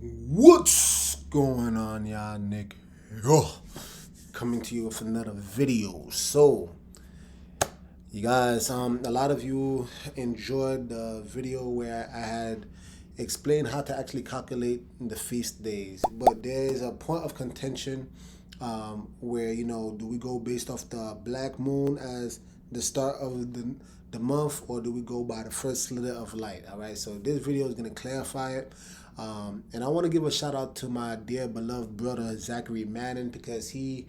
What's going on, y'all, Nick? Coming to you with another video. So, you guys, a lot of you enjoyed the video where I had explained how to actually calculate the feast days. But there is a point of contention where, do we go based off the black moon as the start of the month, or do we go by the first sliver of light? All right, so this video is going to clarify it. And I want to give a shout out to my dear beloved brother Zachary Madden, because he,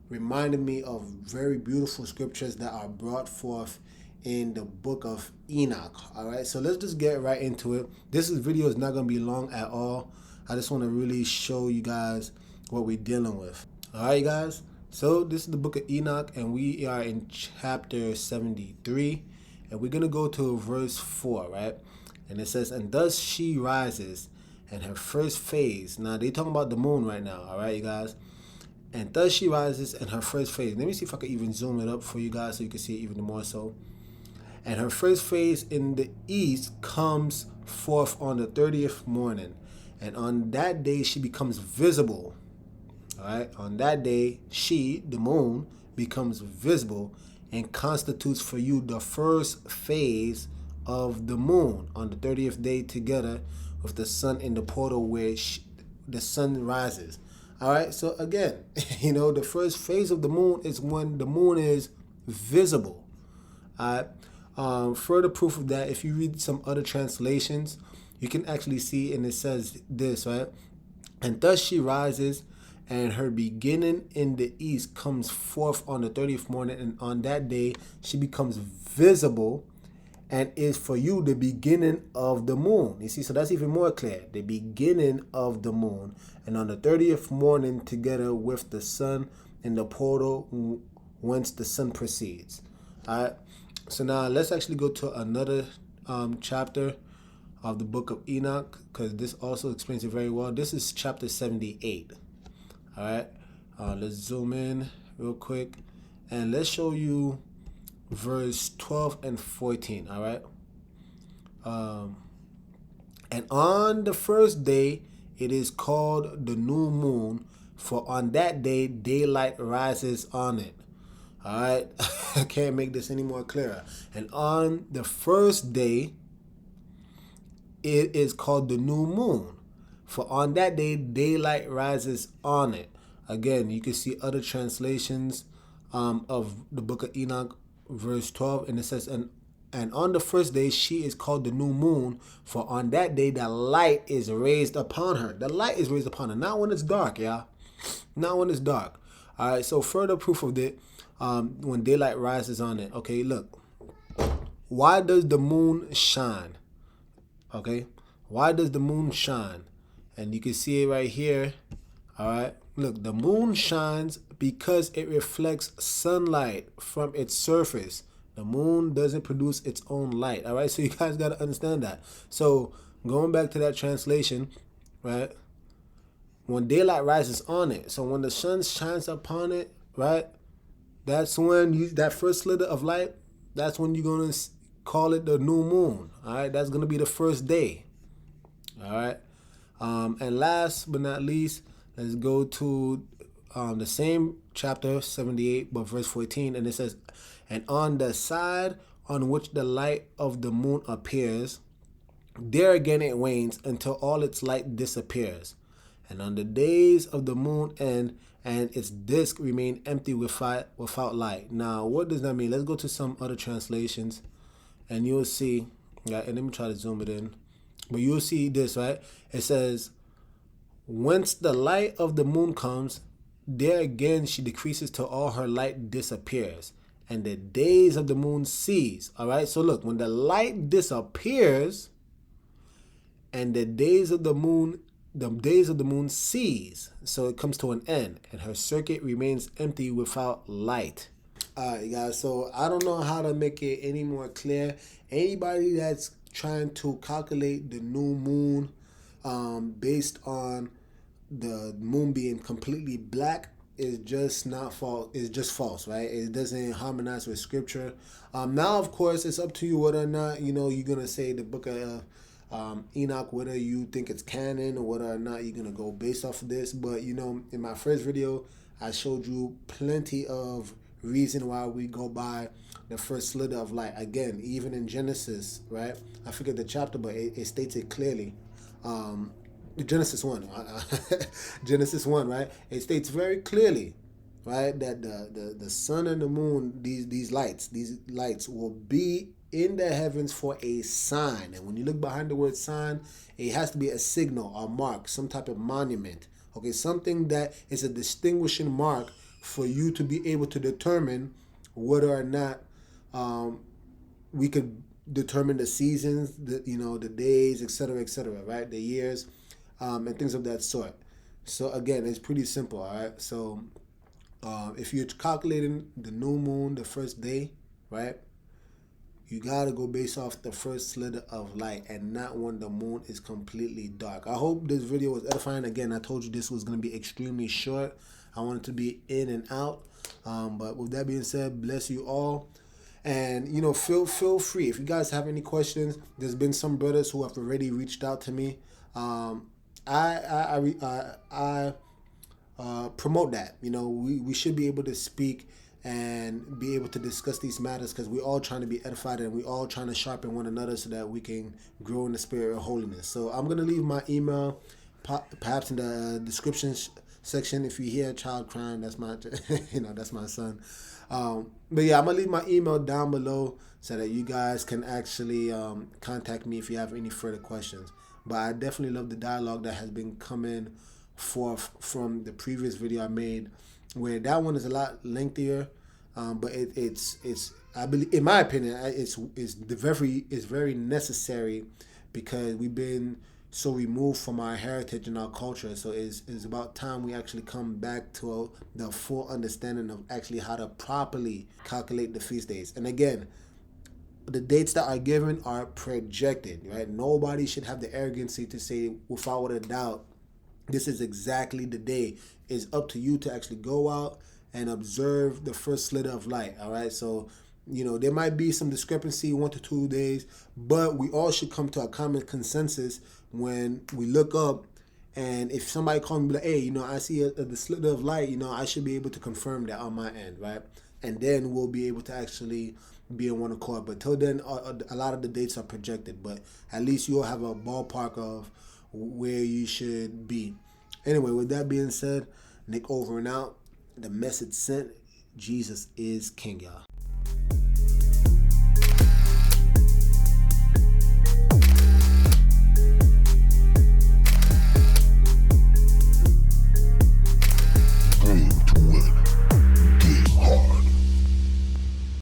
reminded me of very beautiful scriptures that are brought forth in the book of Enoch. All right, so let's just get right into it. This video is not going to be long at all. I just want to really show you guys what we're dealing with. All right, guys. So this is the book of Enoch, and we are in chapter 73, and we're going to go to verse 4, right? And it says, "And thus she rises, and her first phase." Now, they're talking about the moon right now, all right, you guys? "And thus she rises, and her first phase." Let me see if I can even zoom it up for you guys so you can see it even more so. "And her first phase in the east comes forth on the 30th morning. And on that day she becomes visible." All right, on that day, she, the moon, becomes visible and constitutes for you the first phase of the moon on the 30th day, together with the sun in the portal where the sun rises. All right, so again, the first phase of the moon is when the moon is visible. All right, further proof of that, if you read some other translations, you can actually see, and it says this, right? "And thus she rises, and her beginning in the east comes forth on the 30th morning, and on that day she becomes visible, and is for you the beginning of the moon." You see, so that's even more clear. The beginning of the moon. "And on the 30th morning, together with the sun in the portal whence the sun proceeds." All right. So now let's actually go to another chapter of the book of Enoch, because this also explains it very well. This is chapter 78. All right. Let's zoom in real quick, and let's show you verse 12 and 14. All right. "And on the first day it is called the new moon, for on that day daylight rises on it." All right. I can't make this any more clearer. "And on the first day it is called the new moon, for on that day daylight rises on it." Again, you can see other translations of the book of Enoch, verse 12, and it says, and on the first day she is called the new moon, for on that day the light is raised upon her." The light is raised upon her, not when it's dark, y'all. Not when it's dark. All right, so further proof of it, when daylight rises on it. Okay, look. Why does the moon shine? Okay, why does the moon shine? And you can see it right here. All right, look, the moon shines because it reflects sunlight from its surface. The moon doesn't produce its own light. All right, so you guys got to understand that. So going back to that translation, right, when daylight rises on it, so when the sun shines upon it, right, that's when that first sliver of light, that's when you're going to call it the new moon. All right, that's going to be the first day. All right, and last but not least, let's go to the same chapter 78, but verse 14, and it says, "And on the side on which the light of the moon appears, there again it wanes until all its light disappears. And on the days of the moon and its disk remain empty without light." Now, what does that mean? Let's go to some other translations, and you'll see. Yeah, and let me try to zoom it in. But you'll see this, right? It says, "Whence the light of the moon comes, there again she decreases till all her light disappears, and the days of the moon cease." All right, so look, when the light disappears and the days of the moon cease, so it comes to an end, and her circuit remains empty without light. All right, guys, so I don't know how to make it any more clear. Anybody that's trying to calculate the new moon based on the moon being completely black is just not false. It's just false, right? It doesn't harmonize with scripture. Now, of course, it's up to you whether or not you're gonna say the book of Enoch, whether you think it's canon or whether or not you're going to go based off of this. But, in my first video, I showed you plenty of reason why we go by the first slither of light. Again, even in Genesis, right? I forget the chapter, but it states it clearly. Genesis 1. Genesis 1, right? It states very clearly, right, that the sun and the moon, these lights will be in the heavens for a sign. And when you look behind the word sign, it has to be a signal, a mark, some type of monument. Okay, something that is a distinguishing mark for you to be able to determine whether or not we could determine the seasons, the days, etc., right? The years, and things of that sort. So again, it's pretty simple, all right? So if you're calculating the new moon, the first day, right? You gotta go based off the first slither of light and not when the moon is completely dark. I hope this video was edifying. Again, I told you this was gonna be extremely short. I want it to be in and out. But with that being said, bless you all. And feel free if you guys have any questions. There's been some brothers who have already reached out to me. I promote that. We should be able to speak and be able to discuss these matters because we're all trying to be edified and we're all trying to sharpen one another so that we can grow in the spirit of holiness. So I'm going to leave my email perhaps in the description section. If you hear a child crying, that's my that's my son. But yeah, I'm gonna leave my email down below so that you guys can actually contact me if you have any further questions. But I definitely love the dialogue that has been coming forth from the previous video I made, where that one is a lot lengthier, but it's I believe, in my opinion, it's very necessary because we've been so removed from our heritage and our culture. So it's about time we actually come back to the full understanding of actually how to properly calculate the feast days. And again, the dates that are given are projected, right? Nobody should have the arrogancy to say without a doubt, this is exactly the day. It's up to you to actually go out and observe the first slither of light, all right? So, there might be some discrepancy 1 to 2 days, but we all should come to a common consensus when we look up. And if somebody calls me like, hey, I see the slither of light, I should be able to confirm that on my end, right? And then we'll be able to actually be in one accord. But till then, a lot of the dates are projected, but at least you'll have a ballpark of where you should be. Anyway, with that being said, Nick over and out. The message sent. Jesus is King, y'all.